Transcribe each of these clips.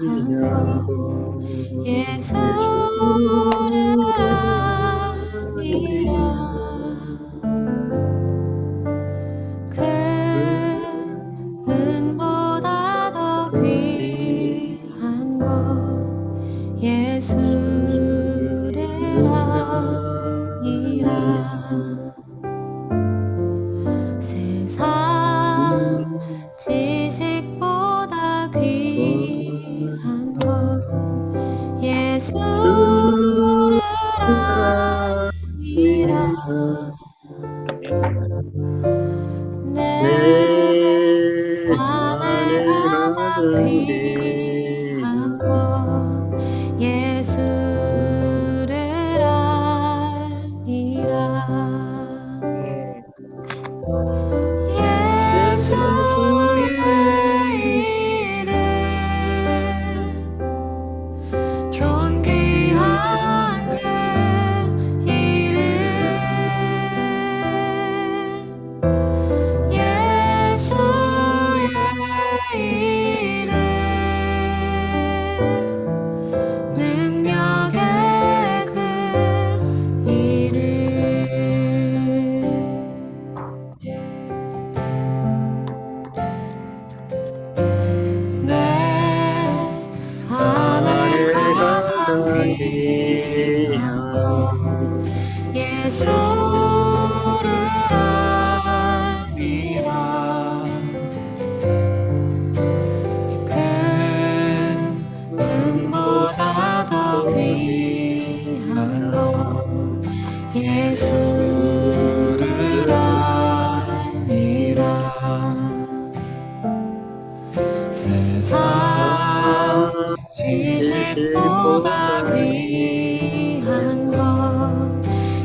한 것 예수를 알미라. 금은보다 더 귀한 것 예수를 알미라. 세상 지식보다 귀한 것 예수를 알미라. 내 안에 가장 귀한 것 예수를 알미라. 예수의 이름 존귀한 그 이름 예수의 이름 능력의 그 이름 내 안에 가장 귀한 것 예수를 알미라. 금은보다 더 귀한 것 예수를 알미라. 세상 지식보다 귀한 것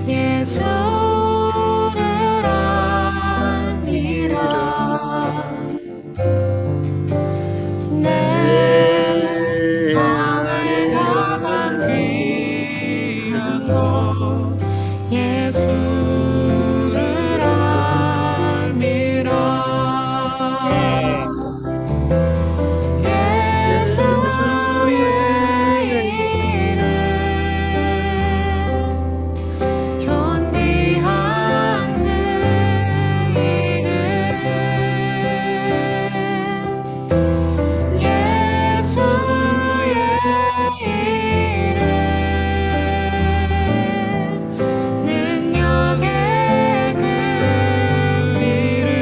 예수를 알미라. 내 안에 가장 귀한 것 예수를 알미라. 예수의 이름 존귀한 그 이름 예수의 이름 능력의 그 이름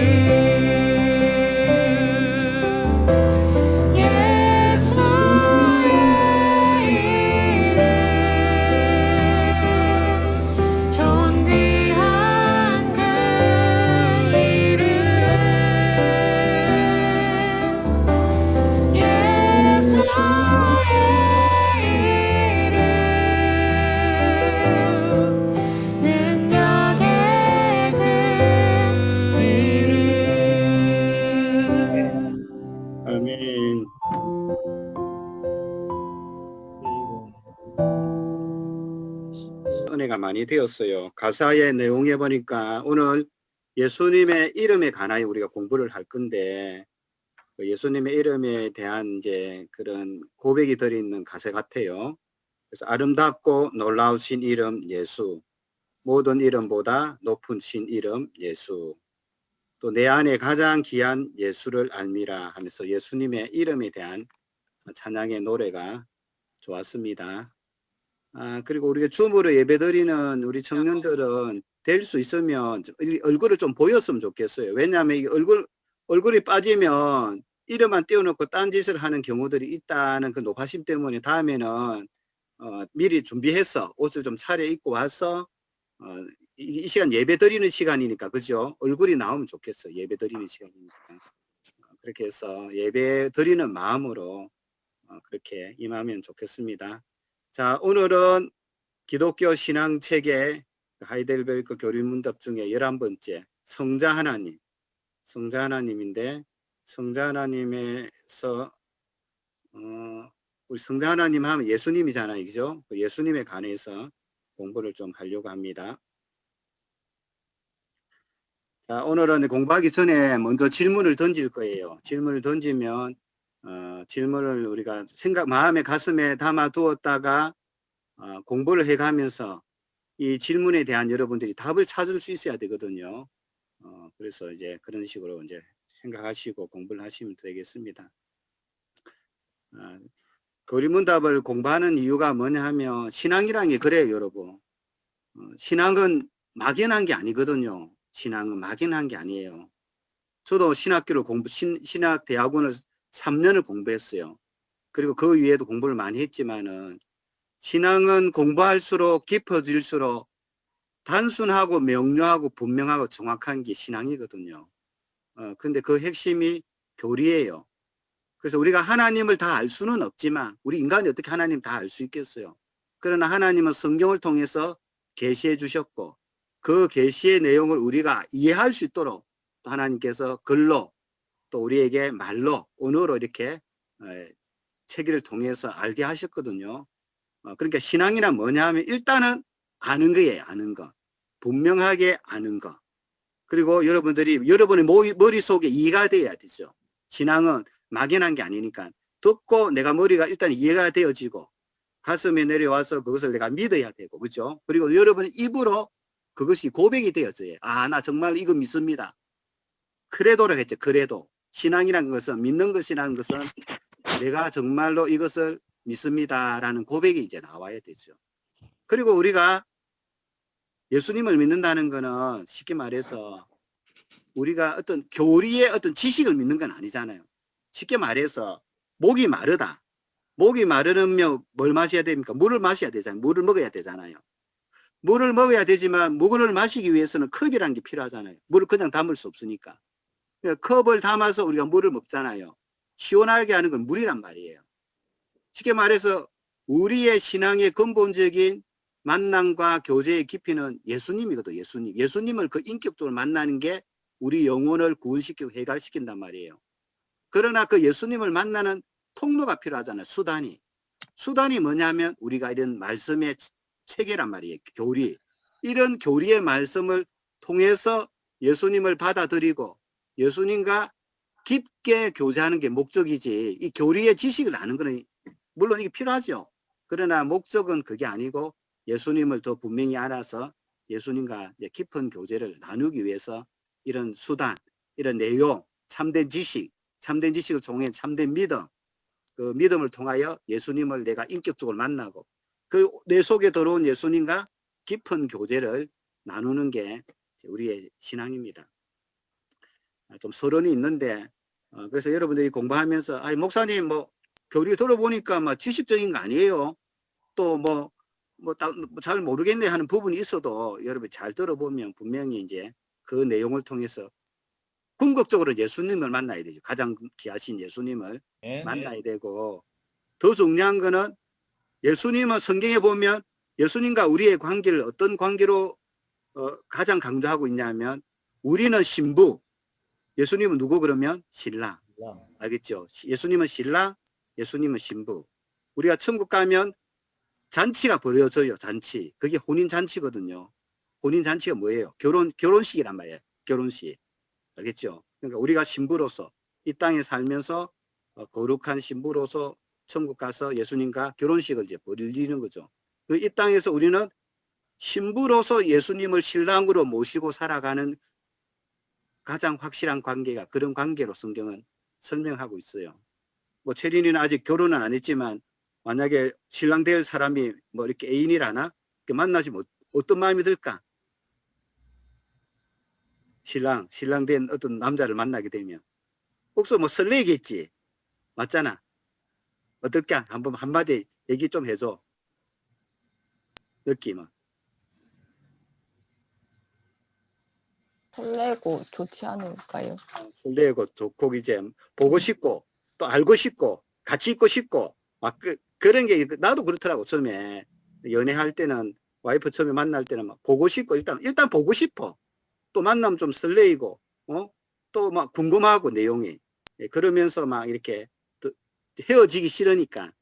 예수의 이름 존귀한 그 이름 예수의 이름 능력의 그 이름 아멘. 은혜가 많이 되었어요. 가사의 내용에 보니까 오늘 예수님의 이름에 관하여 우리가 공부를 할 건데 예수님의 이름에 대한 이제 그런 고백이 들어있는 가사 같아요. 그래서 아름답고 놀라우신 이름 예수, 모든 이름보다 높은 신 이름 예수, 또 내 안에 가장 귀한 예수를 알미라 하면서 예수님의 이름에 대한 찬양의 노래가 좋았습니다. 그리고 우리가 줌으로 예배드리는 우리 청년들은 될 수 있으면 얼굴을 좀 보였으면 좋겠어요. 왜냐하면 이 얼굴이 빠지면 이름만 띄워놓고 딴 짓을 하는 경우들이 있다는 그 노파심 때문에 다음에는 미리 준비해서 옷을 좀 차려입고 와서 이 시간 예배 드리는 시간이니까 그죠? 얼굴이 나오면 좋겠어요. 예배 드리는 시간이니까. 그렇게 해서 예배 드리는 마음으로 그렇게 임하면 좋겠습니다. 자, 오늘은 기독교 신앙책의 하이델베르크 교리문답 중에 11번째 성자 하나님인데 성자 하나님에서 우리 성자 하나님 하면 예수님이잖아요. 그죠? 예수님에 관해서 공부를 좀 하려고 합니다. 자, 오늘은 공부하기 전에 먼저 질문을 던질 거예요. 질문을 던지면 질문을 우리가 마음의 가슴에 담아 두었다가 공부를 해가면서 이 질문에 대한 여러분들이 답을 찾을 수 있어야 되거든요. 그래서 이제 그런 식으로 이제 생각하시고 공부를 하시면 되겠습니다. 교리문답을 공부하는 이유가 뭐냐 하면 신앙이란 게 그래요, 여러분. 신앙은 막연한 게 아니거든요. 신앙은 막연한 게 아니에요. 저도 신학교를 신학대학원을 3년을 공부했어요. 그리고 그 위에도 공부를 많이 했지만은 신앙은 공부할수록 깊어질수록 단순하고 명료하고 분명하고 정확한 게 신앙이거든요. 근데 그 핵심이 교리예요. 그래서 우리가 하나님을 다 알 수는 없지만 우리 인간이 어떻게 하나님 다 알 수 있겠어요. 그러나 하나님은 성경을 통해서 계시해 주셨고 그 계시의 내용을 우리가 이해할 수 있도록 또 하나님께서 글로 또 우리에게 말로 언어로 이렇게 체계를 통해서 알게 하셨거든요. 그러니까 신앙이란 뭐냐 하면 일단은 아는 거예요. 아는 거. 분명하게 아는 거. 그리고 여러분의 머릿속에 이해가 돼야 되죠. 신앙은 막연한 게 아니니까 듣고 내가 머리가 일단 이해가 되어지고 가슴에 내려와서 그것을 내가 믿어야 되고 그렇죠. 그리고 여러분의 입으로 그것이 고백이 되어져요. 나 정말 이거 믿습니다. 크레도라고 했죠. 크레도. 신앙이라는 것은 믿는 것이라는 것은 내가 정말로 이것을 믿습니다라는 고백이 이제 나와야 되죠. 그리고 우리가 예수님을 믿는다는 것은 쉽게 말해서 우리가 어떤 교리의 어떤 지식을 믿는 건 아니잖아요. 쉽게 말해서 목이 마르다. 목이 마르면 뭘 마셔야 됩니까? 물을 마셔야 되잖아요. 물을 먹어야 되잖아요. 물을 먹어야 되지만 물을 마시기 위해서는 컵이라는 게 필요하잖아요. 물을 그냥 담을 수 없으니까. 컵을 담아서 우리가 물을 먹잖아요. 시원하게 하는 건 물이란 말이에요. 쉽게 말해서 우리의 신앙의 근본적인 만남과 교제의 깊이는 예수님이거든요. 예수님을 그 인격적으로 만나는 게 우리 영혼을 구원시키고 해결시킨단 말이에요. 그러나 그 예수님을 만나는 통로가 필요하잖아요. 수단이 뭐냐면 우리가 이런 말씀의 체계란 말이에요. 교리. 이런 교리의 말씀을 통해서 예수님을 받아들이고 예수님과 깊게 교제하는 게 목적이지 이 교리의 지식을 아는 거는 물론 이게 필요하죠. 그러나 목적은 그게 아니고 예수님을 더 분명히 알아서 예수님과 깊은 교제를 나누기 위해서 이런 수단, 이런 내용, 참된 지식을 통해 참된 믿음, 그 믿음을 통하여 예수님을 내가 인격적으로 만나고 그 내 속에 들어온 예수님과 깊은 교제를 나누는 게 우리의 신앙입니다. 좀 서론이 있는데 그래서 여러분들이 공부하면서 목사님 교리 들어보니까 지식적인 거 아니에요. 또 잘 모르겠네 하는 부분이 있어도 여러분 잘 들어보면 분명히 이제 그 내용을 통해서 궁극적으로 예수님을 만나야 되죠. 가장 귀하신 예수님을 만나야 되고 더 중요한 거는 예수님은 성경에 보면 예수님과 우리의 관계를 어떤 관계로 가장 강조하고 있냐면 우리는 신부, 예수님은 누구 그러면 신랑. 알겠죠? 예수님은 신랑, 예수님은 신부. 우리가 천국 가면 잔치가 벌어져요. 잔치. 그게 혼인잔치거든요. 혼인잔치가 뭐예요? 결혼식이란 말이에요. 결혼식. 알겠죠? 그러니까 우리가 신부로서 이 땅에 살면서 거룩한 신부로서 천국 가서 예수님과 결혼식을 이제 벌이는 거죠. 이 땅에서 우리는 신부로서 예수님을 신랑으로 모시고 살아가는 가장 확실한 관계가 그런 관계로 성경은 설명하고 있어요. 체린이는 아직 결혼은 안 했지만 만약에 신랑 될 사람이 이렇게 애인이라나 만나시면 어떤 마음이 들까? 신랑 된 어떤 남자를 만나게 되면 혹시 설레겠지. 맞잖아. 어떨까? 한마디 얘기 좀 해줘. 느낌은. 설레고 좋지 않을까요? 설레고 좋고 이제 보고 싶고 또 알고 싶고 같이 있고 싶고 그런 게 나도 그렇더라고. 처음에 연애할 때는 와이프 처음에 만날 때는 보고 싶고 일단 보고 싶어. 또 만나면 좀 설레이고 또 궁금하고 내용이 그러면서 이렇게 헤어지기 싫으니까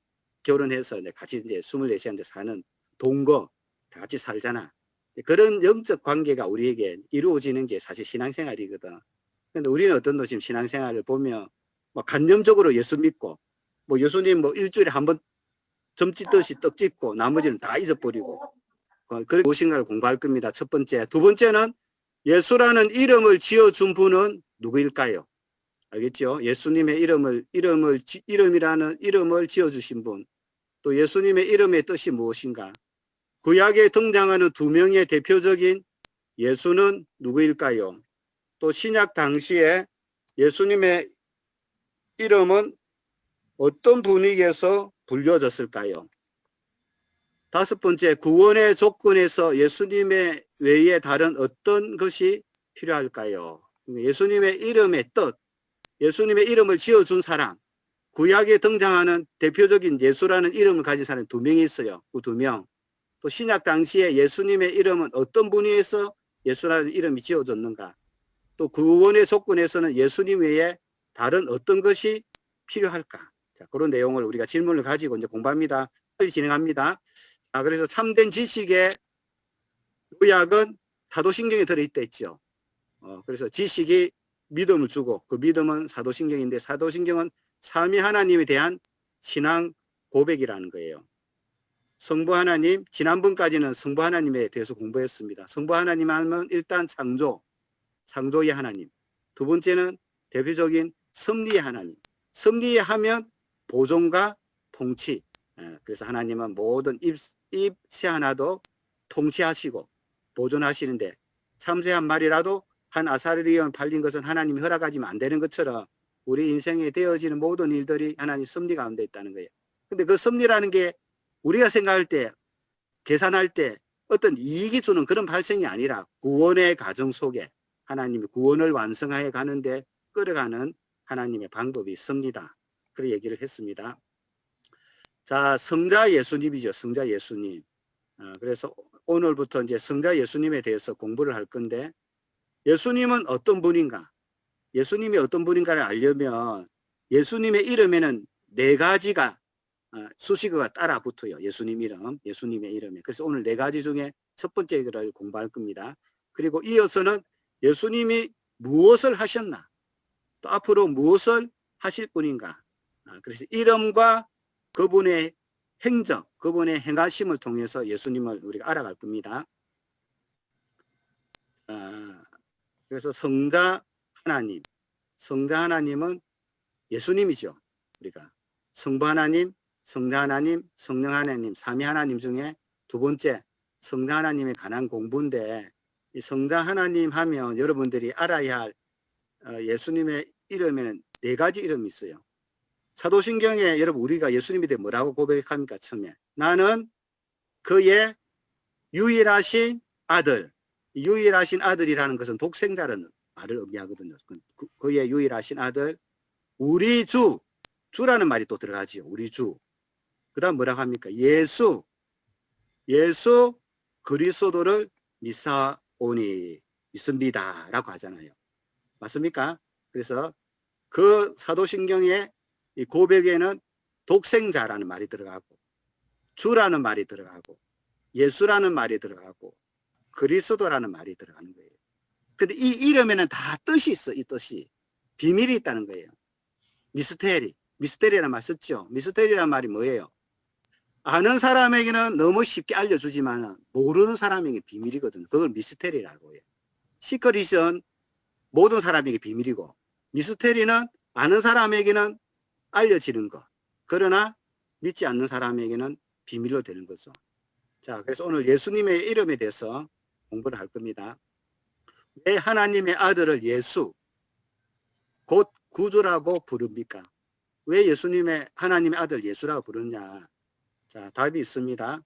결혼해서 같이 이제 24시간째 사는 동거 같이 살잖아. 그런 영적 관계가 우리에게 이루어지는 게 사실 신앙생활이거든. 근데 우리는 어떤 도시 신앙생활을 보면 뭐 간념적으로 예수 믿고 뭐 예수님 뭐 일주일에 한 번 점 찢듯이 떡 찢고 나머지는 다 잊어버리고 그게 무엇인가를 공부할 겁니다. 첫 번째. 두 번째는 예수라는 이름을 지어준 분은 누구일까요? 알겠죠? 예수님의 이름이라는 이름을 지어주신 분. 또 예수님의 이름의 뜻이 무엇인가? 구약에 등장하는 두 명의 대표적인 예수는 누구일까요? 또 신약 당시에 예수님의 이름은 어떤 분위기에서 불려졌을까요? 다섯 번째, 구원의 조건에서 예수님의 외에 다른 어떤 것이 필요할까요? 예수님의 이름의 뜻, 예수님의 이름을 지어준 사람, 구약에 등장하는 대표적인 예수라는 이름을 가진 사람이 두 명이 있어요. 그 두 명. 또 신약 당시에 예수님의 이름은 어떤 분위기에서 예수라는 이름이 지어졌는가? 또 구원의 조건에서는 예수님 외에 다른 어떤 것이 필요할까? 자, 그런 내용을 우리가 질문을 가지고 이제 공부합니다. 빨리 진행합니다. 그래서 참된 지식의 의학은 사도신경에 들어있다 했죠. 그래서 지식이 믿음을 주고 그 믿음은 사도신경인데 사도신경은 삼위 하나님에 대한 신앙 고백이라는 거예요. 성부 하나님, 지난번까지는 성부 하나님에 대해서 공부했습니다. 성부 하나님 하면 일단 창조의 하나님. 두 번째는 대표적인 섭리의 하나님. 섭리의 하면 보존과 통치. 그래서 하나님은 모든 잎새 하나도 통치하시고 보존하시는데 참새 한 마리라도 한 아사리온 팔린 것은 하나님이 허락하지면 안 되는 것처럼 우리 인생에 되어지는 모든 일들이 하나님 섭리 가운데 있다는 거예요. 근데 그 섭리라는 게 우리가 생각할 때, 계산할 때 어떤 이익이 주는 그런 발생이 아니라 구원의 과정 속에 하나님이 구원을 완성하여 가는데 끌어가는 하나님의 방법이 있습니다. 그런 얘기를 했습니다. 자, 성자 예수님이죠. 성자 예수님. 그래서 오늘부터 이제 성자 예수님에 대해서 공부를 할 건데 예수님은 어떤 분인가? 예수님이 어떤 분인가를 알려면 예수님의 이름에는 네 가지가 수식어가 따라 붙어요. 예수님의 이름에. 그래서 오늘 네 가지 중에 첫 번째를 공부할 겁니다. 그리고 이어서는 예수님이 무엇을 하셨나? 또 앞으로 무엇을 하실 분인가? 그래서 이름과 그분의 행적, 그분의 행하심을 통해서 예수님을 우리가 알아갈 겁니다. 그래서 성자 하나님은 예수님이죠. 우리가 성부 하나님, 성자 하나님, 성령 하나님, 삼위 하나님 중에 두 번째 성자 하나님에 관한 공부인데 이 성자 하나님 하면 여러분들이 알아야 할 예수님의 이름에는 네 가지 이름이 있어요. 사도신경에 여러분 우리가 예수님에 대해 뭐라고 고백합니까? 처음에 나는 그의 유일하신 아들. 유일하신 아들이라는 것은 독생자라는 말을 의미하거든요. 그의 유일하신 아들, 우리 주라는 말이 또 들어가지요. 우리 주. 그 다음 뭐라고 합니까? 예수 그리스도를 믿습니다 라고 하잖아요. 맞습니까? 그래서 그 사도신경의 이 고백에는 독생자라는 말이 들어가고 주라는 말이 들어가고 예수라는 말이 들어가고 그리스도라는 말이 들어가는 거예요. 근데 이 이름에는 다 뜻이 있어. 이 뜻이 비밀이 있다는 거예요. 미스테리라는 말 썼죠. 미스테리라는 말이 뭐예요? 아는 사람에게는 너무 쉽게 알려주지만 모르는 사람에게 비밀이거든요. 그걸 미스테리라고 해요. 시크릿은 모든 사람에게 비밀이고 미스테리는 아는 사람에게는 알려지는 것. 그러나 믿지 않는 사람에게는 비밀로 되는 거죠. 자, 그래서 오늘 예수님의 이름에 대해서 공부를 할 겁니다. 왜 하나님의 아들을 예수, 곧 구주라고 부릅니까? 왜 하나님의 아들 예수라고 부르냐? 자, 답이 있습니다.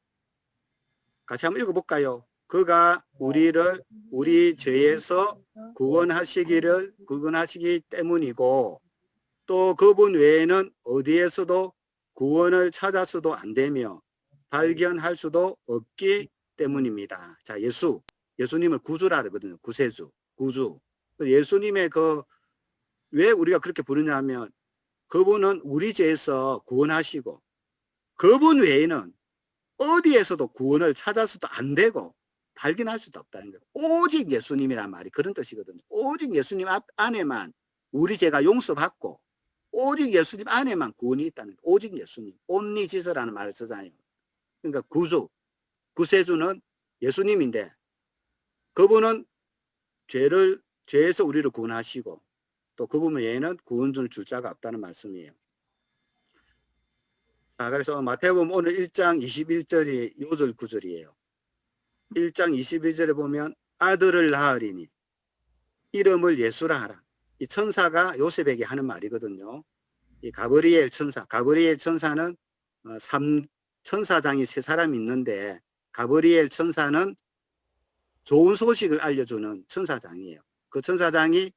같이 한번 읽어볼까요? 그가 우리를 우리 죄에서 구원하시기 때문이고 또 그분 외에는 어디에서도 구원을 찾아서도 안 되며 발견할 수도 없기 때문입니다. 자, 예수님을 구주라 그러거든요. 구세주, 구주. 예수님의 왜 우리가 그렇게 부르냐면 그분은 우리 죄에서 구원하시고 그분 외에는 어디에서도 구원을 찾아서도 안 되고 발견할 수도 없다는 거예요. 오직 예수님이란 말이 그런 뜻이거든요. 오직 예수님 안에만 우리 죄가 용서받고 오직 예수님 안에만 구원이 있다는 거예요. 오직 예수님. 온리 지서라는 말을 쓰잖아요. 그러니까 구세주는 예수님인데 그분은 죄에서 우리를 구원하시고 또 그분 외에는 구원을 줄 자가 없다는 말씀이에요. 자, 그래서 마태복음 오늘 1장 21절이 요절 구절이에요. 1장 21절에 보면 아들을 낳으리니 이름을 예수라 하라. 이 천사가 요셉에게 하는 말이거든요. 이 가브리엘 천사는 천사장이 세 사람이 있는데 가브리엘 천사는 좋은 소식을 알려주는 천사장이에요. 그 천사장이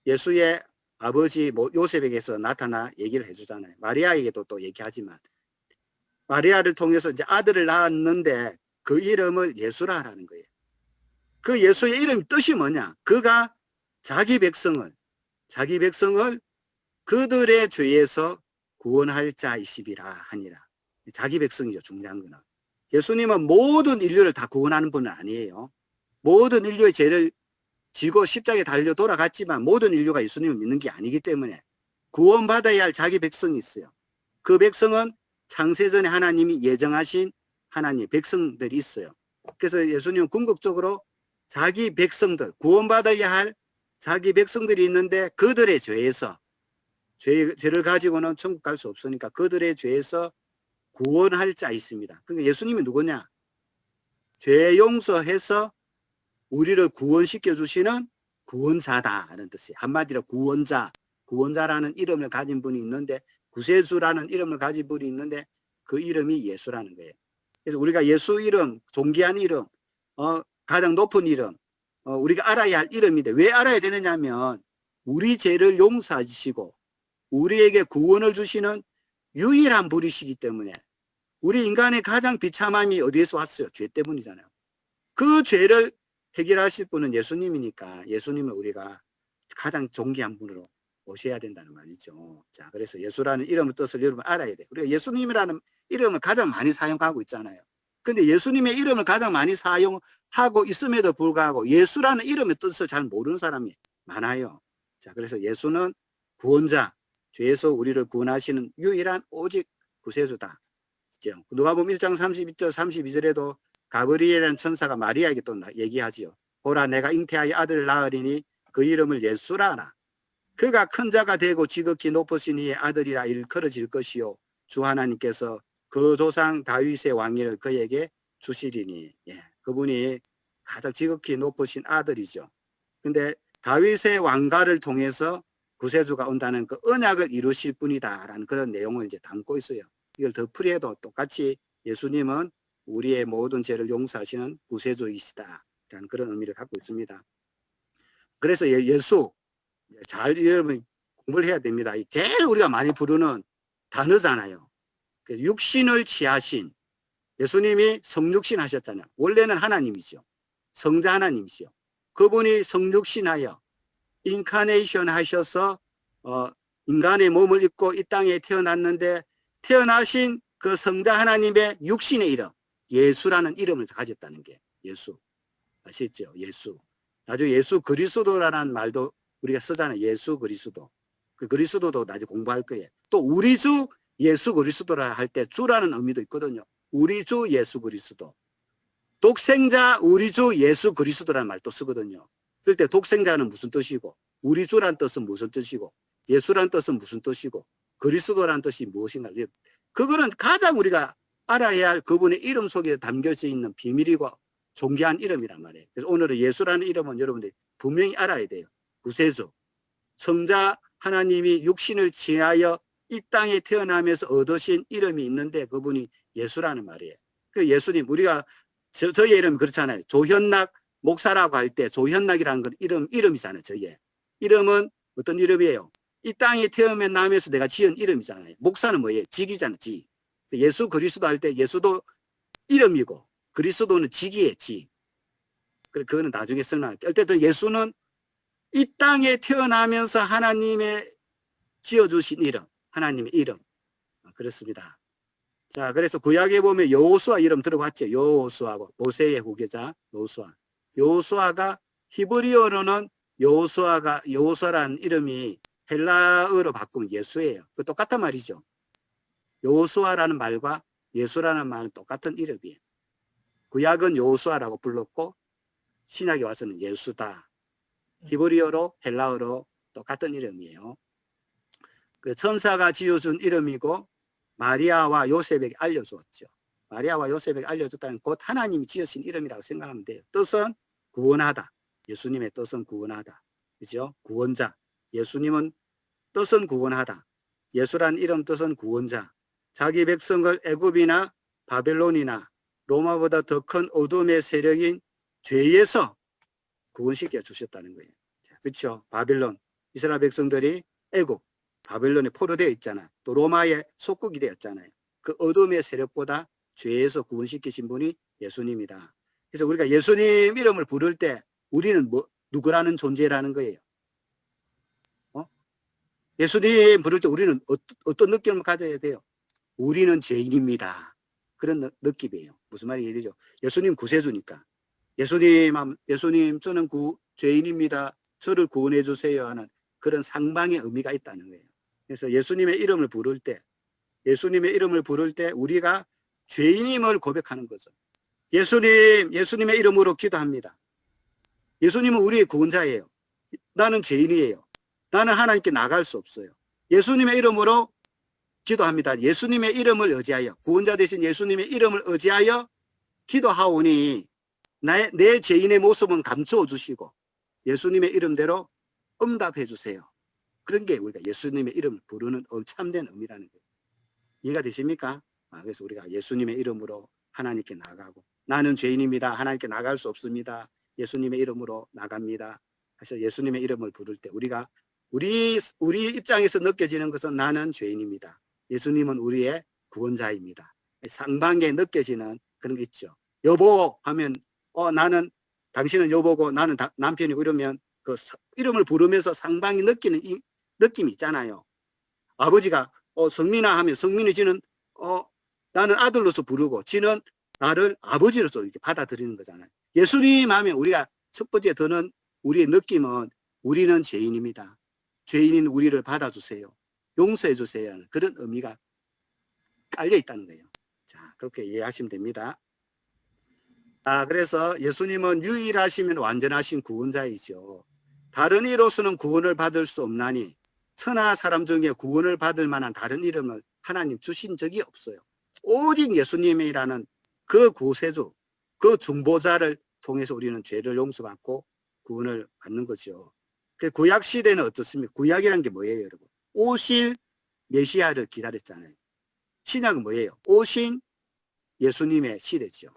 예수의 아버지 요셉에게서 나타나 얘기를 해주잖아요. 마리아에게도 또 얘기하지만 마리아를 통해서 이제 아들을 낳았는데 그 이름을 예수라 하라는 거예요. 그 예수의 이름 뜻이 뭐냐? 그가 자기 백성을 그들의 죄에서 구원할 자이시비라 하니라. 자기 백성이죠. 중요한 거는. 예수님은 모든 인류를 다 구원하는 분은 아니에요. 모든 인류의 죄를 지고 십자가에 달려 돌아갔지만 모든 인류가 예수님을 믿는 게 아니기 때문에 구원받아야 할 자기 백성이 있어요. 그 백성은 창세전에 하나님이 예정하신 하나님 백성들이 있어요. 그래서 예수님은 궁극적으로 자기 백성들, 구원받아야 할 자기 백성들이 있는데 그들의 죄에서 죄를 가지고는 천국 갈 수 없으니까 그들의 죄에서 구원할 자 있습니다. 그러니까 예수님이 누구냐? 죄 용서해서 우리를 구원시켜 주시는 구원자다라는 뜻이에요. 한마디로 구원자라는 이름을 가진 분이 있는데 구세주라는 이름을 가진 분이 있는데 그 이름이 예수라는 거예요. 그래서 우리가 예수 이름, 존귀한 이름, 가장 높은 이름, 우리가 알아야 할 이름인데 왜 알아야 되느냐 하면 우리 죄를 용서하시고 우리에게 구원을 주시는 유일한 분이시기 때문에 우리 인간의 가장 비참함이 어디에서 왔어요? 죄 때문이잖아요. 그 죄를 해결하실 분은 예수님이니까 예수님을 우리가 가장 존귀한 분으로 모셔야 된다는 말이죠. 자, 그래서 예수라는 이름의 뜻을 여러분 알아야 돼요. 우리가 예수님이라는 이름을 가장 많이 사용하고 있잖아요. 근데 예수님의 이름을 가장 많이 사용하고 있음에도 불구하고 예수라는 이름의 뜻을 잘 모르는 사람이 많아요. 자, 그래서 예수는 구원자, 죄에서 우리를 구원하시는 유일한 오직 구세주다. 누가복음 1장 32절 32절에도 가브리엘이라는 천사가 마리아에게 또 얘기하지요. 보라, 내가 잉태하여 아들을 낳으리니 그 이름을 예수라 하라. 그가 큰 자가 되고 지극히 높으신 이의 아들이라 일컬어질 것이요 주 하나님께서 그 조상 다윗의 왕위를 그에게 주시리니. 예, 그분이 가장 지극히 높으신 아들이죠. 근데 다윗의 왕가를 통해서 구세주가 온다는 그 언약을 이루실 분이다라는 그런 내용을 이제 담고 있어요. 이걸 더 풀이해도 똑같이 예수님은 우리의 모든 죄를 용서하시는 구세주이시다라는 그런 의미를 갖고 있습니다. 그래서 예수 잘 여러분 공부를 해야 됩니다. 제일 우리가 많이 부르는 단어잖아요. 그래서 육신을 취하신 예수님이 성육신 하셨잖아요. 원래는 하나님이죠. 성자 하나님이죠. 그분이 성육신하여 인카네이션 하셔서 인간의 몸을 입고 이 땅에 태어났는데 태어나신 그 성자 하나님의 육신의 이름 예수라는 이름을 가졌다는 게 예수. 아시죠? 예수. 나중에 예수 그리스도라는 말도 우리가 쓰잖아요. 예수 그리스도. 그 그리스도도 나중에 공부할 거예요. 또 우리 주 예수 그리스도라 할 때 주라는 의미도 있거든요. 우리 주 예수 그리스도. 독생자 우리 주 예수 그리스도라는 말도 쓰거든요. 그럴 때 독생자는 무슨 뜻이고 우리 주란 뜻은 무슨 뜻이고 예수란 뜻은 무슨 뜻이고 그리스도란 뜻이 무엇인가. 그거는 가장 우리가 알아야 할 그분의 이름 속에 담겨져 있는 비밀이고 존귀한 이름이란 말이에요. 그래서 오늘은 예수라는 이름은 여러분들이 분명히 알아야 돼요. 구세주, 성자 하나님이 육신을 취하여 이 땅에 태어나면서 얻으신 이름이 있는데 그분이 예수라는 말이에요. 그 예수님 우리가 저의 이름이 그렇잖아요. 조현락 목사라고 할 때 조현락이라는 건 이름이잖아요. 저의 이름은 어떤 이름이에요? 이 땅에 태어나면서 내가 지은 이름이잖아요. 목사는 뭐예요? 직이잖아요. 직. 예수 그리스도 할 때 예수도 이름이고 그리스도는 직이에요. 직. 그거는 나중에 설명할게요. 어쨌든 예수는 이 땅에 태어나면서 하나님의 지어주신 이름, 하나님의 이름. 그렇습니다. 자, 그래서 구약에 보면 여호수아 이름 들어봤죠? 여호수아고 모세의 후계자 여호수아. 여호수아가 히브리어로는 여호수아라는 이름이 헬라어로 바꾸면 예수예요. 그 똑같은 말이죠. 여호수아라는 말과 예수라는 말은 똑같은 이름이에요. 구약은 여호수아라고 불렀고 신약에 와서는 예수다. 히브리어로 헬라어로 똑같은 이름이에요. 그 천사가 지어준 이름이고 마리아와 요셉에게 알려주었죠. 마리아와 요셉에게 알려줬다는 곧 하나님이 지으신 이름이라고 생각하면 돼요. 뜻은 구원하다. 예수님의 뜻은 구원하다. 그죠? 구원자. 예수님은 뜻은 구원하다. 예수란 이름 뜻은 구원자. 자기 백성을 애굽이나 바벨론이나 로마보다 더 큰 어둠의 세력인 죄에서 구원시켜 주셨다는 거예요. 그렇죠? 바벨론. 이스라엘 백성들이 애굽, 바벨론에 포로되어 있잖아요. 또 로마의 속국이 되었잖아요. 그 어둠의 세력보다 죄에서 구원시키신 분이 예수님이다. 그래서 우리가 예수님 이름을 부를 때 우리는 누구라는 존재라는 거예요. 예수님 부를 때 우리는 어떤 느낌을 가져야 돼요? 우리는 죄인입니다. 그런 느낌이에요. 무슨 말인지 되죠? 예수님 구세주니까. 예수님 저는 죄인입니다. 저를 구원해 주세요 하는 그런 상방의 의미가 있다는 거예요. 그래서 예수님의 이름을 부를 때 우리가 죄인임을 고백하는 거죠. 예수님의 이름으로 기도합니다. 예수님은 우리의 구원자예요. 나는 죄인이에요. 나는 하나님께 나갈 수 없어요. 예수님의 이름으로 기도합니다. 예수님의 이름을 의지하여, 구원자 되신 예수님의 이름을 의지하여 기도하오니 내 죄인의 모습은 감추어 주시고 예수님의 이름대로 응답해 주세요. 그런 게 우리가 예수님의 이름을 부르는 참된 의미라는 거예요. 이해가 되십니까? 그래서 우리가 예수님의 이름으로 하나님께 나가고, 나는 죄인입니다. 하나님께 나갈 수 없습니다. 예수님의 이름으로 나갑니다. 그래서 예수님의 이름을 부를 때 우리 입장에서 느껴지는 것은 나는 죄인입니다. 예수님은 우리의 구원자입니다. 상방에 느껴지는 그런 게 있죠. 여보 하면 나는 당신은 여보고 나는 남편이고 이러면 그 이름을 부르면서 상방이 느끼는 이 느낌이 있잖아요. 아버지가 성민아 하면 성민이 지는 나는 아들로서 부르고 지는 나를 아버지로서 이렇게 받아들이는 거잖아요. 예수님 하면 우리가 첫 번째 드는 우리의 느낌은 우리는 죄인입니다. 죄인인 우리를 받아주세요. 용서해 주세요. 그런 의미가 깔려 있다는 거예요. 자, 그렇게 이해하시면 됩니다. 그래서 예수님은 유일하시면 완전하신 구원자이죠. 다른 이로서는 구원을 받을 수 없나니 천하 사람 중에 구원을 받을 만한 다른 이름을 하나님 주신 적이 없어요. 오직 예수님이라는 그 구세주, 그 중보자를 통해서 우리는 죄를 용서받고 구원을 받는 거죠. 그 구약 시대는 어떻습니까? 구약이란 게 뭐예요, 여러분? 오실 메시아를 기다렸잖아요. 신약은 뭐예요? 오신 예수님의 시대죠.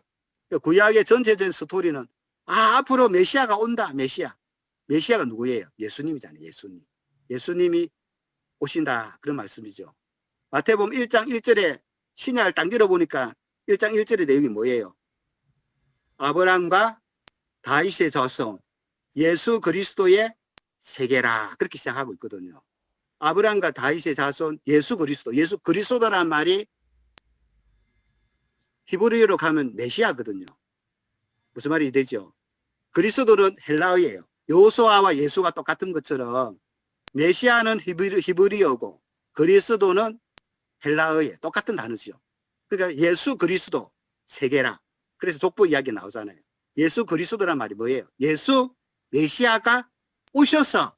구약의 전체적인 스토리는 앞으로 메시아가 온다. 메시아가 누구예요? 예수님이잖아요. 예수님이 오신다. 그런 말씀이죠. 마태복음 1장 1절에 신약을 딱 열어보니까 1장 1절의 내용이 뭐예요? 아브라함과 다윗의 자손 예수 그리스도의 세계라. 그렇게 시작하고 있거든요. 아브라함과 다윗의 자손 예수 그리스도라는 말이 히브리어로 가면 메시아거든요. 무슨 말이 되죠? 그리스도는 헬라어예요. 여호수아와 예수가 똑같은 것처럼 메시아는 히브리어고 그리스도는 헬라어예요. 똑같은 단어죠. 그러니까 예수 그리스도 세계라. 그래서 족보 이야기 나오잖아요. 예수 그리스도란 말이 뭐예요? 예수 메시아가 오셔서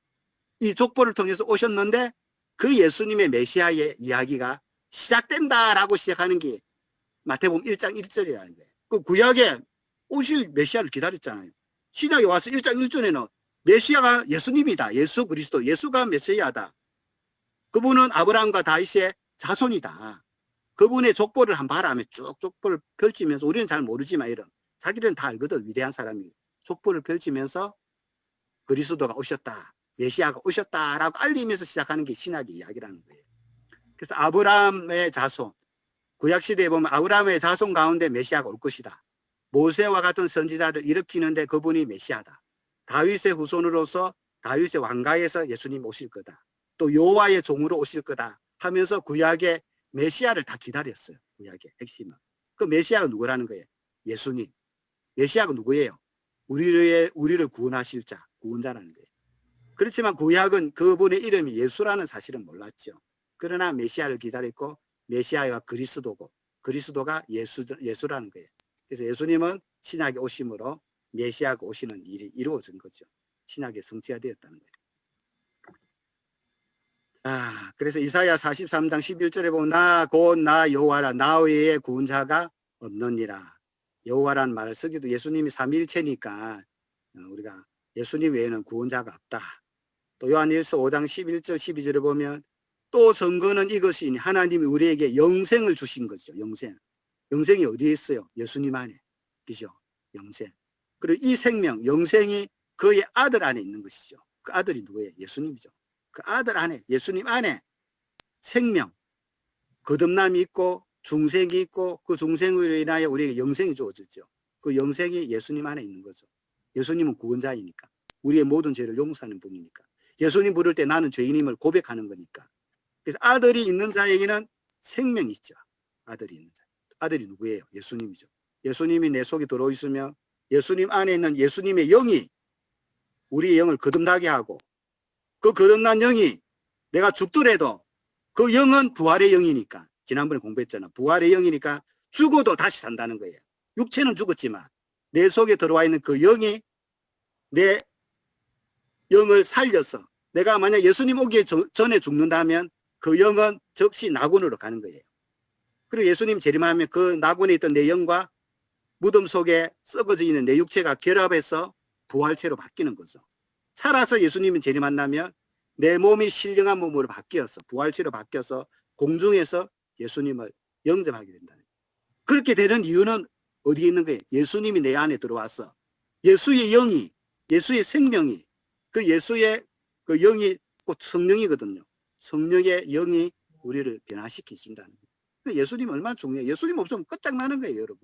이 족보를 통해서 오셨는데 그 예수님의 메시아의 이야기가 시작된다라고 시작하는 게 마태복음 1장 1절이라는 거예요. 그 구약에 오실 메시아를 기다렸잖아요. 신약에 와서 1장 1절에는 메시아가 예수님이다. 예수 그리스도, 예수가 메시아다. 그분은 아브라함과 다윗의 자손이다. 그분의 족보를 한번 봐라 하면 쭉 족보를 펼치면서 우리는 잘 모르지만 이런 자기들은 다 알거든. 위대한 사람이. 족보를 펼치면서 그리스도가 오셨다. 메시아가 오셨다라고 알리면서 시작하는 게 신약의 이야기라는 거예요. 그래서 아브라함의 자손, 구약시대에 보면 아브라함의 자손 가운데 메시아가 올 것이다. 모세와 같은 선지자를 일으키는데 그분이 메시아다. 다윗의 후손으로서 다윗의 왕가에서 예수님 오실 거다. 또 여호와의 종으로 오실 거다 하면서 구약의 메시아를 다 기다렸어요. 구약의 핵심은. 그 메시아가 누구라는 거예요? 예수님. 메시아가 누구예요? 우리를 구원하실 자, 구원자라는 거예요. 그렇지만 구약은 그분의 이름이 예수라는 사실은 몰랐죠. 그러나 메시아를 기다렸고 메시아가 그리스도고 그리스도가 예수라는 거예요. 그래서 예수님은 신약에 오심으로 메시아가 오시는 일이 이루어진 거죠. 신약의 성취가 되었다는 거예요. 그래서 이사야 43장 11절에 보면 나 여호와라 나 외에 구원자가 없느니라. 여호와라는 말을 쓰기도 예수님이 삼위일체니까 우리가 예수님 외에는 구원자가 없다. 또 요한일서 5장 11절 12절에 보면 또 증거는 이것이니 하나님이 우리에게 영생을 주신 거죠. 영생이 어디에 있어요? 예수님 안에. 그죠? 영생. 그리고 이 생명, 영생이 그의 아들 안에 있는 것이죠. 그 아들이 누구예요? 예수님이죠. 그 아들 안에, 예수님 안에 생명, 거듭남이 있고 중생이 있고 그 중생으로 인하여 우리에게 영생이 주어졌죠. 그 영생이 예수님 안에 있는 거죠. 예수님은 구원자이니까. 우리의 모든 죄를 용서하는 분이니까. 예수님 부를 때 나는 죄인임을 고백하는 거니까. 그래서 아들이 있는 자에게는 생명이 있죠. 아들이 있는 자. 아들이 누구예요? 예수님이죠. 예수님이 내 속에 들어있으며 예수님 안에 있는 예수님의 영이 우리의 영을 거듭나게 하고 그 거듭난 영이 내가 죽더라도 그 영은 부활의 영이니까 지난번에 공부했잖아. 부활의 영이니까 죽어도 다시 산다는 거예요. 육체는 죽었지만 내 속에 들어와 있는 그 영이 내 영을 살려서 내가 만약 예수님 오기 전에 죽는다면 그 영은 즉시 낙원으로 가는 거예요. 그리고 예수님 재림하면 그 낙원에 있던 내 영과 무덤 속에 썩어져 있는 내 육체가 결합해서 부활체로 바뀌는 거죠. 살아서 예수님이 재림한다면 내 몸이 신령한 몸으로 바뀌어서 부활체로 바뀌어서 공중에서 예수님을 영접하게 된다는 거예요. 그렇게 되는 이유는 어디에 있는 거예요? 예수님이 내 안에 들어와서 예수의 영이 예수의 생명이 그 예수의 그 영이 곧 성령이거든요. 성령의 영이 우리를 변화시키신다는 거예요. 예수님 얼마나 중요해요. 예수님 없으면 끝장나는 거예요, 여러분.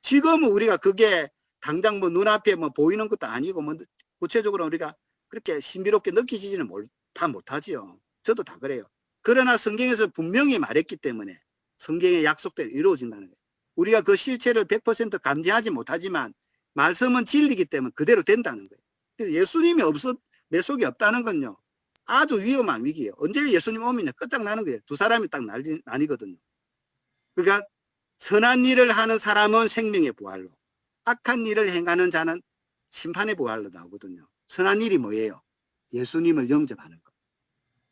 지금은 우리가 그게 당장 뭐 눈앞에 뭐 보이는 것도 아니고 뭐 구체적으로 우리가 그렇게 신비롭게 느끼지는 다 못하지요. 저도 다 그래요. 그러나 성경에서 분명히 말했기 때문에 성경의 약속대로 이루어진다는 거예요. 우리가 그 실체를 100% 감지하지 못하지만 말씀은 진리이기 때문에 그대로 된다는 거예요. 그래서 예수님이 내 속에 없다는 건요. 아주 위험한 위기예요. 언제 예수님 오면 끝장나는 거예요. 두 사람이 딱 나뉘거든요. 그러니까 선한 일을 하는 사람은 생명의 부활로, 악한 일을 행하는 자는 심판의 부활로 나오거든요. 선한 일이 뭐예요? 예수님을 영접하는 것.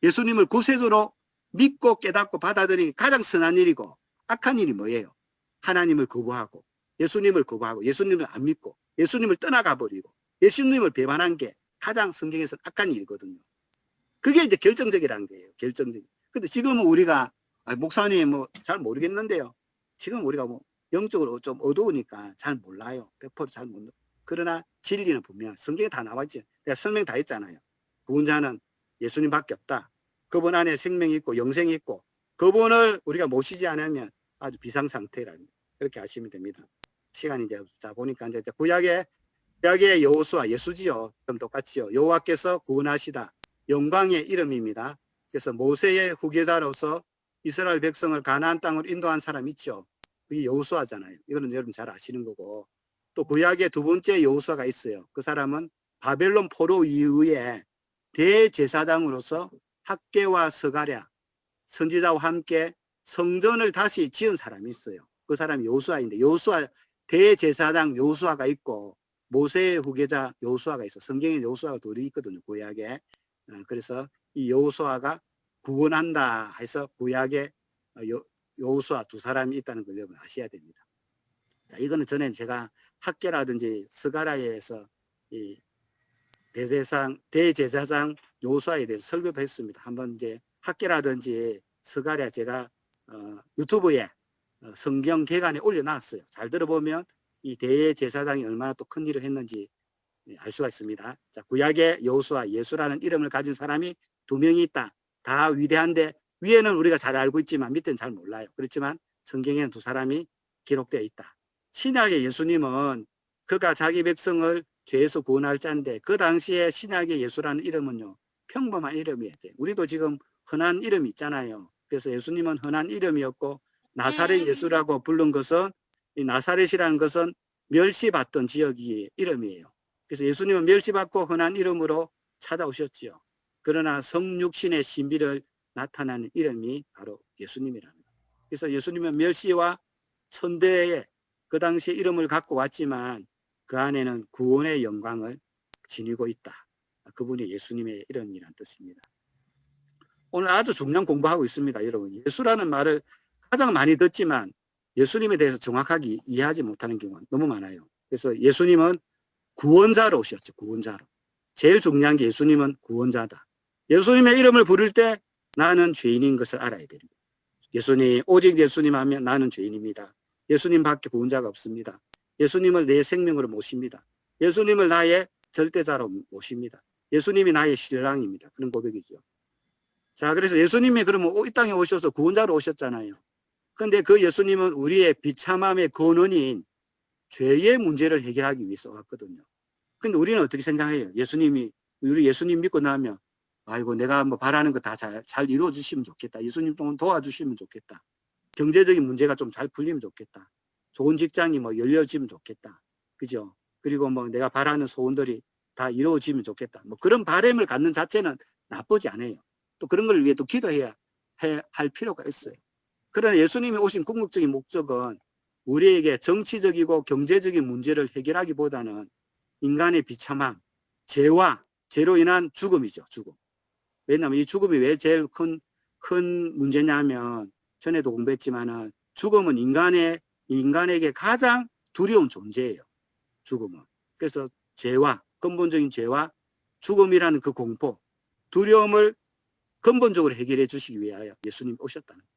예수님을 구세주로 믿고 깨닫고 받아들이는 게 가장 선한 일이고, 악한 일이 뭐예요? 하나님을 거부하고 예수님을 거부하고 예수님을 안 믿고 예수님을 떠나가 버리고 예수님을 배반한 게 가장 성경에서는 악한 일이거든요. 그게 이제 결정적이라는 거예요. 결정적. 근데 지금은 우리가 목사님 뭐 잘 모르겠는데요. 지금 우리가 뭐 영적으로 좀 어두우니까 잘 몰라요. 100% 잘 모르. 그러나 진리는 분명 성경에 다 나와있지. 내가 설명 다 했잖아요. 구원자는 예수님밖에 없다. 그분 안에 생명이 있고 영생이 있고 그분을 우리가 모시지 않으면 아주 비상상태라는 그렇게 아시면 됩니다. 시간이 이제 자 보니까 이제 구약의 여호수아 예수지요. 좀 똑같이요. 여호와께서 구원하시다. 영광의 이름입니다. 그래서 모세의 후계자로서 이스라엘 백성을 가나안 땅으로 인도한 사람 있죠. 그게 여호수아잖아요. 이거는 여러분 잘 아시는 거고 또 구약의 두 번째 여호수아가 있어요. 그 사람은 바벨론 포로 이후에 대제사장으로서 학개와 스가랴 선지자와 함께 성전을 다시 지은 사람이 있어요. 그 사람이 여호수아인데 여호수아 대제사장 여호수아가 있고 모세의 후계자 여호수아가 있어. 성경에 여호수아가 둘이 있거든요. 구약에. 그래서 이 여호수아가 구원한다 해서 구약에 여호수아 두 사람이 있다는 걸 여러분 아셔야 됩니다. 자, 이거는 전에 제가 학계라든지 스가랴에서 이 대제사장 여호수아에 대해서 설교도 했습니다. 한번 이제 학계라든지 스가랴 제가 유튜브에 성경 개관에 올려놨어요. 잘 들어보면 이 대제사장이 얼마나 또 큰 일을 했는지 알 수가 있습니다. 자, 구약의 여호수아 예수라는 이름을 가진 사람이 두 명이 있다. 다 위대한데 위에는 우리가 잘 알고 있지만 밑에는 잘 몰라요. 그렇지만 성경에는 두 사람이 기록되어 있다. 신약의 예수님은 그가 자기 백성을 죄에서 구원할 자인데 그 당시에 신약의 예수라는 이름은요. 평범한 이름이에요. 우리도 지금 흔한 이름이 있잖아요. 그래서 예수님은 흔한 이름이었고 나사렛 예수라고 부른 것은 이 나사렛이라는 것은 멸시받던 지역의 이름이에요. 그래서 예수님은 멸시받고 흔한 이름으로 찾아오셨지요. 그러나 성육신의 신비를 나타나는 이름이 바로 예수님이라는 거예요. 그래서 예수님은 멸시와 천대에 그 당시에 이름을 갖고 왔지만 그 안에는 구원의 영광을 지니고 있다. 그분이 예수님의 이름이란 뜻입니다. 오늘 아주 중요한 공부하고 있습니다. 여러분, 예수라는 말을 가장 많이 듣지만 예수님에 대해서 정확하게 이해하지 못하는 경우가 너무 많아요. 그래서 예수님은 구원자로 오셨죠. 구원자로. 제일 중요한 게 예수님은 구원자다. 예수님의 이름을 부를 때 나는 죄인인 것을 알아야 됩니다. 예수님, 오직 예수님 하면 나는 죄인입니다. 예수님밖에 구원자가 없습니다. 예수님을 내 생명으로 모십니다. 예수님을 나의 절대자로 모십니다. 예수님이 나의 신랑입니다. 그런 고백이죠. 자, 그래서 예수님이 그러면 이 땅에 오셔서 구원자로 오셨잖아요. 근데 그 예수님은 우리의 비참함의 근원인 죄의 문제를 해결하기 위해서 왔거든요. 근데 우리는 어떻게 생각해요? 우리 예수님 믿고 나면, 아이고, 내가 뭐 바라는 거 다 잘 이루어주시면 좋겠다. 예수님 좀 도와주시면 좋겠다. 경제적인 문제가 좀 잘 풀리면 좋겠다. 좋은 직장이 뭐 열려지면 좋겠다. 그죠? 그리고 뭐 내가 바라는 소원들이 다 이루어지면 좋겠다. 뭐 그런 바람을 갖는 자체는 나쁘지 않아요. 또 그런 걸 위해 또 기도해야 할 필요가 있어요. 그러나 예수님이 오신 궁극적인 목적은 우리에게 정치적이고 경제적인 문제를 해결하기보다는 인간의 비참함, 죄로 인한 죽음이죠. 죽음. 왜냐하면 이 죽음이 왜 제일 큰 문제냐면, 전에도 공부했지만은 죽음은 인간에게 가장 두려운 존재예요. 죽음은. 그래서 근본적인 죄와 죽음이라는 그 공포, 두려움을 근본적으로 해결해 주시기 위하여 예수님이 오셨다는 거예요.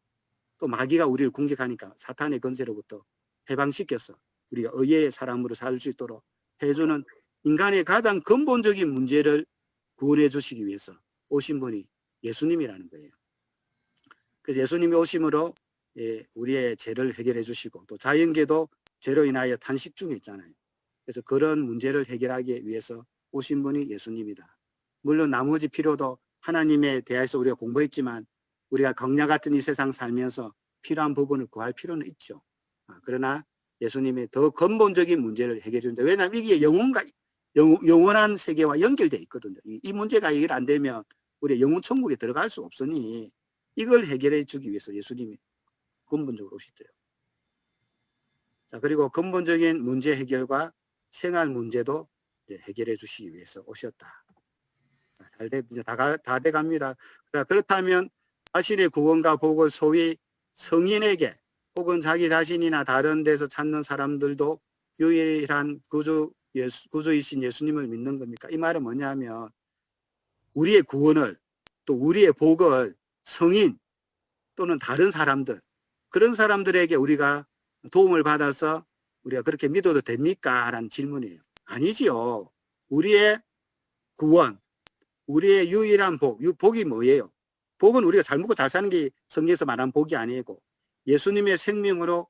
또 마귀가 우리를 공격하니까 사탄의 권세로부터 해방시켜서 우리가 의의 사람으로 살 수 있도록 해주는 인간의 가장 근본적인 문제를 구원해 주시기 위해서 오신 분이 예수님이라는 거예요. 그래서 예수님이 오심으로 우리의 죄를 해결해 주시고, 또 자연계도 죄로 인하여 탄식 중에 있잖아요. 그래서 그런 문제를 해결하기 위해서 오신 분이 예수님이다. 물론 나머지 필요도 하나님에 대해서 우리가 공부했지만 우리가 광야 같은 이 세상 살면서 필요한 부분을 구할 필요는 있죠. 그러나 예수님이 더 근본적인 문제를 해결해 주는데, 왜냐하면 이게 영원한 세계와 연결되어 있거든요. 이 문제가 해결 안 되면 우리 영원 천국에 들어갈 수 없으니 이걸 해결해 주기 위해서 예수님이 근본적으로 오시죠. 자, 그리고 근본적인 문제 해결과 생활 문제도 해결해 주시기 위해서 오셨다. 이제 다 돼갑니다. 그렇다면 자신의 구원과 복을 소위 성인에게 혹은 자기 자신이나 다른 데서 찾는 사람들도 유일한 구주이신 예수님을 믿는 겁니까? 이 말은 뭐냐면, 우리의 구원을, 또 우리의 복을 성인 또는 다른 사람들, 그런 사람들에게 우리가 도움을 받아서 우리가 그렇게 믿어도 됩니까? 라는 질문이에요. 아니지요. 우리의 구원, 우리의 유일한 복이 뭐예요? 복은 우리가 잘 먹고 잘 사는 게 성경에서 말하는 복이 아니고, 예수님의 생명으로,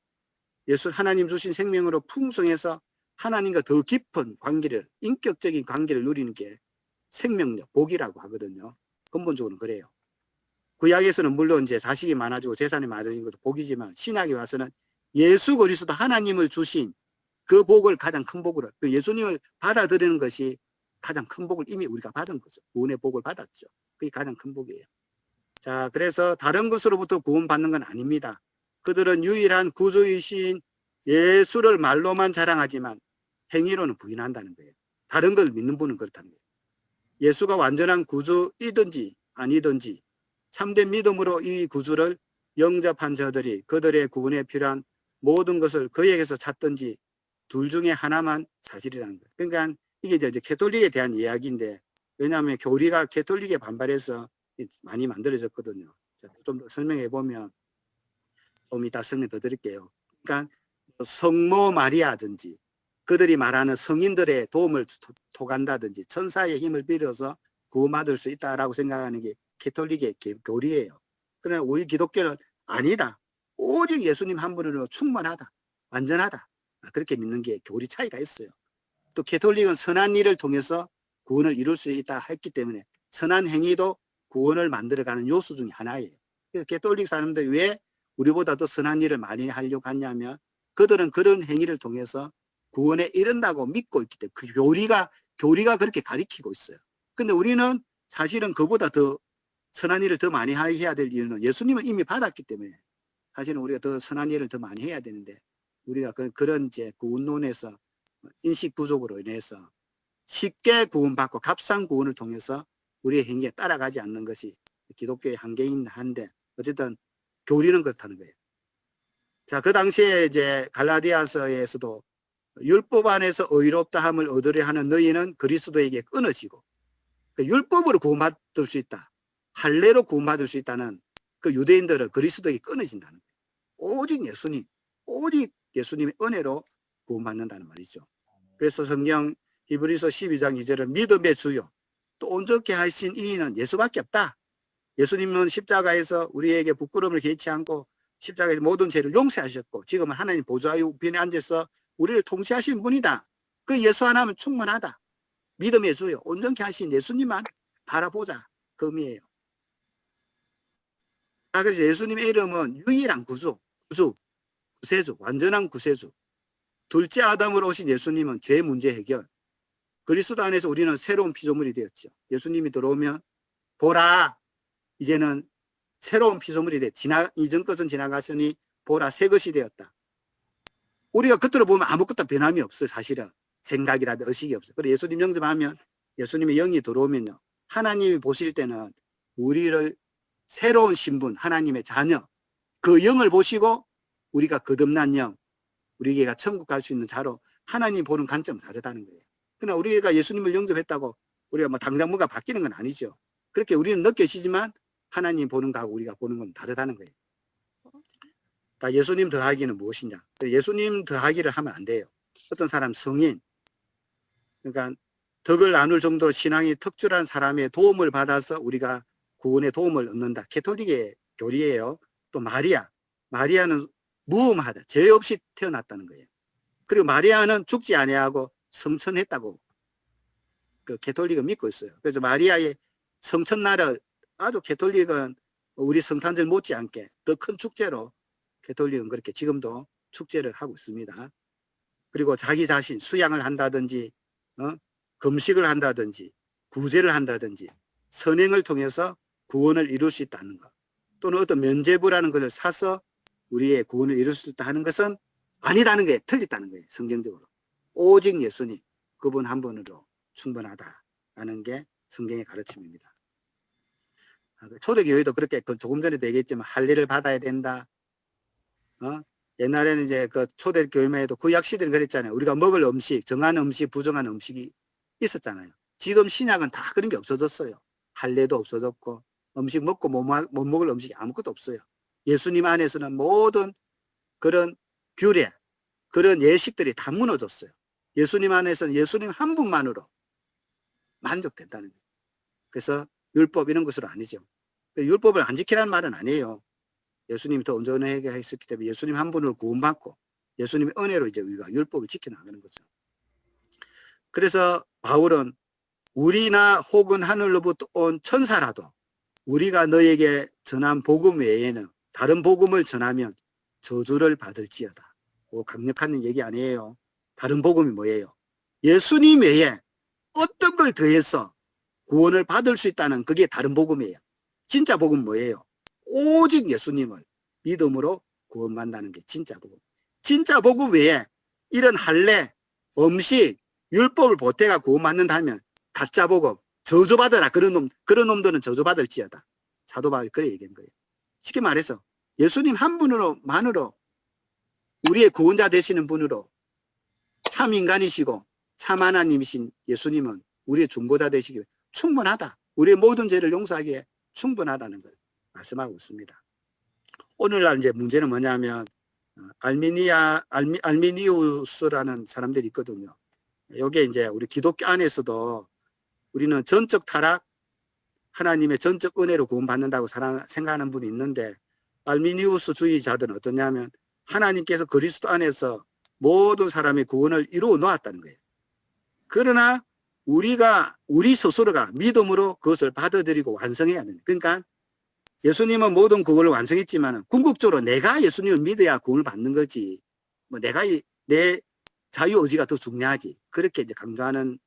하나님 주신 생명으로 풍성해서 하나님과 더 깊은 관계를, 인격적인 관계를 누리는 게 생명력, 복이라고 하거든요. 근본적으로는 그래요. 구약에서는 물론 이제 자식이 많아지고 재산이 많아진 것도 복이지만, 신약에 와서는 예수 그리스도 하나님을 주신 그 복을 가장 큰 복으로, 그 예수님을 받아들이는 것이 가장 큰 복을 이미 우리가 받은 거죠. 구원의 복을 받았죠. 그게 가장 큰 복이에요. 자, 그래서 다른 것으로부터 구원받는 건 아닙니다. 그들은 유일한 구주이신 예수를 말로만 자랑하지만 행위로는 부인한다는 거예요. 다른 걸 믿는 분은 그렇다는 거예요. 예수가 완전한 구주이든지 아니든지 참된 믿음으로 이 구주를 영접한 저들이 그들의 구원에 필요한 모든 것을 그에게서 찾든지 둘 중에 하나만 사실이라는 거예요. 그러니까 이게 이제 캐톨릭에 대한 이야기인데, 왜냐하면 교리가 캐톨릭에 반발해서 많이 만들어졌거든요. 좀 더 설명해 보면, 좀 이따 설명 더 드릴게요. 그러니까 성모 마리아든지 그들이 말하는 성인들의 도움을 토간다든지 천사의 힘을 빌어서 구원받을 수 있다라고 생각하는 게 캐톨릭의 교리예요. 그러나 우리 기독교는 아니다. 오직 예수님 한 분으로 충분하다. 완전하다. 그렇게 믿는 게 교리 차이가 있어요. 또 캐톨릭은 선한 일을 통해서 구원을 이룰 수 있다 했기 때문에 선한 행위도 구원을 만들어가는 요소 중에 하나예요. 그래서 캐톨릭 사람들이 왜 우리보다 더 선한 일을 많이 하려고 하냐면, 그들은 그런 행위를 통해서 구원에 이른다고 믿고 있기 때문에 그 교리가 그렇게 가리키고 있어요. 근데 우리는 사실은 그보다 더 선한 일을 더 많이 해야 될 이유는 예수님은 이미 받았기 때문에 사실은 우리가 더 선한 일을 더 많이 해야 되는데 우리가 그런 이제 구원론에서 인식 부족으로 인해서 쉽게 구원받고 값싼 구원을 통해서 우리의 행위에 따라가지 않는 것이 기독교의 한계인 한데 어쨌든 교리는 그렇다는 거예요. 자, 그 당시에 이제 갈라디아서에서도 율법 안에서 의롭다 함을 얻으려 하는 너희는 그리스도에게 끊어지고 그 율법으로 구원받을 수 있다. 할례로 구원받을 수 있다는 그 유대인들은 그리스도에게 끊어진다는 거예요. 오직 예수님의 은혜로 구원받는다는 말이죠. 그래서 성경 히브리서 12장 2절은 믿음의 주요 또 온전케 하신 이는 예수밖에 없다. 예수님은 십자가에서 우리에게 부끄러움을 개치 않고 십자가에서 모든 죄를 용서하셨고 지금은 하나님 보좌의 우편에 앉아서 우리를 통치하신 분이다. 그 예수 하나면 충분하다. 믿음의 주요 온전케 하신 예수님만 바라보자. 그 의미예요. 그래서 예수님의 이름은 유일한 구세주, 완전한 구세주. 둘째 아담으로 오신 예수님은 죄 문제 해결. 그리스도 안에서 우리는 새로운 피조물이 되었죠. 예수님이 들어오면 보라, 이제는 새로운 피조물이 돼. 이전 것은 지나갔으니 보라, 새 것이 되었다. 우리가 겉으로 보면 아무것도 변함이 없어요. 사실은 생각이라든지 의식이 없어요. 그래서 예수님 영접하면 예수님의 영이 들어오면요, 하나님이 보실 때는 우리를 새로운 신분, 하나님의 자녀, 그 영을 보시고 우리가 거듭난 영, 우리가 천국 갈 수 있는 자로 하나님 보는 관점은 다르다는 거예요. 그러나 우리가 예수님을 영접했다고 우리가 뭐 당장 뭔가 바뀌는 건 아니죠. 그렇게 우리는 느껴지지만 하나님 보는 거하고 우리가 보는 건 다르다는 거예요. 다 예수님 더하기는 무엇이냐? 예수님 더하기를 하면 안 돼요. 어떤 사람 성인, 그러니까 덕을 나눌 정도로 신앙이 특출한 사람의 도움을 받아서 우리가 구원의 도움을 얻는다. 가톨릭의 교리예요. 또 마리아는 무음하다. 죄 없이 태어났다는 거예요. 그리고 마리아는 죽지 아니하고 성천했다고 그 가톨릭은 믿고 있어요. 그래서 마리아의 성천날을 아주 가톨릭은 우리 성탄절 못지않게 더 큰 축제로 가톨릭은 그렇게 지금도 축제를 하고 있습니다. 그리고 자기 자신 수양을 한다든지 금식을 한다든지 구제를 한다든지 선행을 통해서 구원을 이룰 수 있다는 것, 또는 어떤 면죄부라는 것을 사서 우리의 구원을 이룰 수 있다 하는 것은 아니다는 게 틀렸다는 거예요. 성경적으로 오직 예수님 그분 한 분으로 충분하다라는 게 성경의 가르침입니다. 초대교회도 그렇게 조금 전에도 얘기했지만 할례를 받아야 된다. 옛날에는 이제 그 초대교회만 해도 구약 시대는 그랬잖아요. 우리가 먹을 음식, 정한 음식, 부정한 음식이 있었잖아요. 지금 신약은 다 그런 게 없어졌어요. 할례도 없어졌고 음식 먹고 못 먹을 음식이 아무것도 없어요. 예수님 안에서는 모든 그런 규례, 그런 예식들이 다 무너졌어요. 예수님 안에서는 예수님 한 분만으로 만족된다는 거예요. 그래서 율법 이런 것으로 아니죠. 율법을 안 지키라는 말은 아니에요. 예수님이 더 온전하게 했었기 때문에 예수님 한 분을 구원받고 예수님의 은혜로 이제 우리가 율법을 지켜나가는 거죠. 그래서 바울은 우리나 혹은 하늘로부터 온 천사라도 우리가 너에게 전한 복음 외에는 다른 복음을 전하면 저주를 받을지어다. 강력한 얘기 아니에요. 다른 복음이 뭐예요? 예수님 외에 어떤 걸 더해서 구원을 받을 수 있다는 그게 다른 복음이에요. 진짜 복음은 뭐예요? 오직 예수님을 믿음으로 구원받는다는 게 진짜 복음. 진짜 복음 외에 이런 할례, 음식, 율법을 보태가 구원받는다면 가짜 복음, 저주받으라. 그런 놈들은 저주받을지어다. 사도 바울이 그래 얘기한 거예요. 쉽게 말해서 예수님 한 분으로만으로 우리의 구원자 되시는 분으로 참 인간이시고 참 하나님이신 예수님은 우리의 중보자 되시기 위해 충분하다. 우리의 모든 죄를 용서하기에 충분하다는 걸 말씀하고 있습니다. 오늘날 이제 문제는 뭐냐면 알미니우스라는 사람들이 있거든요. 이게 이제 우리 기독교 안에서도 우리는 전적 타락, 하나님의 전적 은혜로 구원받는다고 생각하는 분이 있는데 알미니우스 주의자들은 어떠냐면 하나님께서 그리스도 안에서 모든 사람의 구원을 이루어 놓았다는 거예요. 그러나 우리 스스로가 믿음으로 그것을 받아들이고 완성해야 합니다. 그러니까 예수님은 모든 구원을 완성했지만 궁극적으로 내가 예수님을 믿어야 구원을 받는 거지. 뭐 내 자유 의지가 더 중요하지. 그렇게 이제 강조하는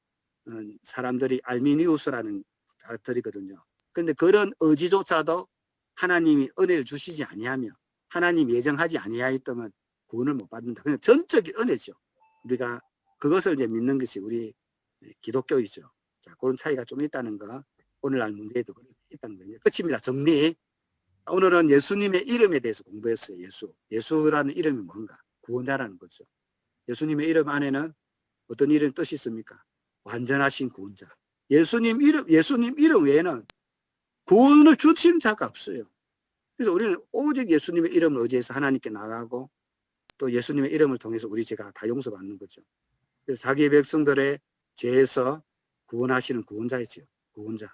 사람들이 알미니우스라는 사람들이거든요. 그런데 그런 의지조차도 하나님이 은혜를 주시지 아니하며 하나님 예정하지 아니하였다면 구원을 못 받는다. 그냥 전적인 은혜죠. 우리가 그것을 이제 믿는 것이 우리 기독교이죠. 자, 그런 차이가 좀 있다는 거 오늘날 문제에도 있다는 거예요. 끝입니다. 정리. 오늘은 예수님의 이름에 대해서 공부했어요. 예수라는 이름이 뭔가? 구원자라는 거죠. 예수님의 이름 안에는 어떤 이름 뜻이 있습니까? 완전하신 구원자. 예수님 이름 외에는 구원을 주시는 자가 없어요. 그래서 우리는 오직 예수님의 이름을 의지해서 하나님께 나가고 또 예수님의 이름을 통해서 우리 죄가 다 용서받는 거죠. 그래서 자기의 백성들의 죄에서 구원하시는 구원자이죠. 구원자.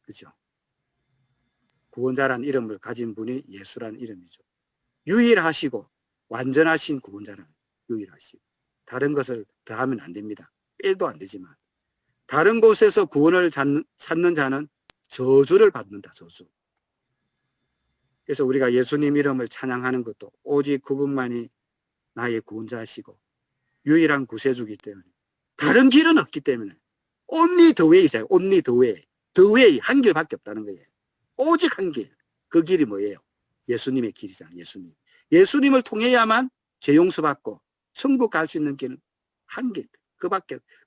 그죠? 구원자라는 이름을 가진 분이 예수라는 이름이죠. 유일하시고 완전하신 구원자라는 유일하시고 다른 것을 더하면 안 됩니다. 빼도 안 되지만 다른 곳에서 구원을 찾는 자는 저주를 받는다. 저주. 그래서 우리가 예수님 이름을 찬양하는 것도 오직 그분만이 나의 구원자시고 유일한 구세주이기 때문에 다른 길은 없기 때문에 only the way이세요. only the way. the way 한 길밖에 없다는 거예요. 오직 한 길. 그 길이 뭐예요? 예수님의 길이잖아요. 예수님을 통해야만 죄 용서받고 천국 갈 수 있는 길은 한 길.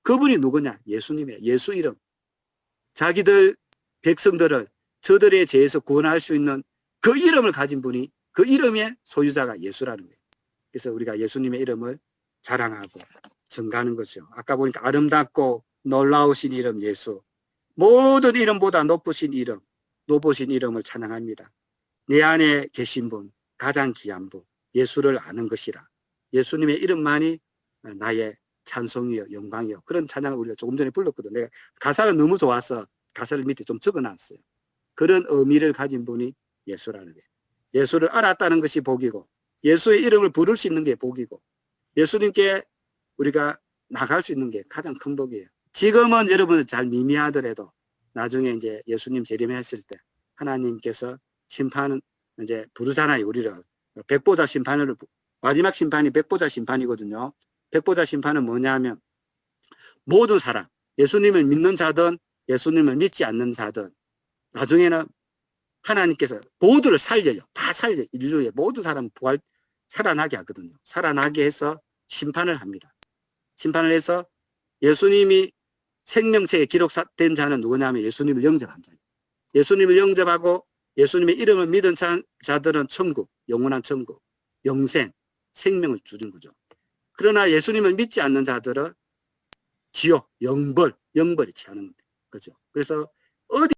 그분이 누구냐? 예수님이에요. 예수 이름. 자기들 백성들을 저들의 죄에서 구원할 수 있는 그 이름을 가진 분이 그 이름의 소유자가 예수라는 거예요. 그래서 우리가 예수님의 이름을 자랑하고 전가하는 거죠. 아까 보니까 아름답고 놀라우신 이름 예수. 모든 이름보다 높으신 이름을 찬양합니다. 내 안에 계신 분, 가장 귀한 분, 예수를 아는 것이라. 예수님의 이름만이 나의 찬송이요, 영광이요. 그런 찬양을 우리가 조금 전에 불렀거든요. 내가 가사가 너무 좋아서 가사를 밑에 좀 적어놨어요. 그런 의미를 가진 분이 예수라는 거예요. 예수를 알았다는 것이 복이고 예수의 이름을 부를 수 있는 게 복이고 예수님께 우리가 나갈 수 있는 게 가장 큰 복이에요. 지금은 여러분들 잘 미미하더라도 나중에 이제 예수님 재림했을 때 하나님께서 심판은 이제 부르잖아요. 우리를 백보자 심판을 마지막 심판이 백보자 심판이거든요. 백보자 심판은 뭐냐면 모든 사람 예수님을 믿는 자든 예수님을 믿지 않는 자든 나중에는 하나님께서 모두를 살려요. 다 살려요. 인류의 모든 사람 살아나게 하거든요. 살아나게 해서 심판을 합니다. 심판을 해서 예수님이 생명체에 기록된 자는 누구냐면 예수님을 영접한 자예요. 예수님을 영접하고 예수님의 이름을 믿은 자들은 천국, 영원한 천국, 영생, 생명을 주는 거죠. 그러나 예수님을 믿지 않는 자들은 지옥, 영벌이 취하는 거죠. 그래서 어디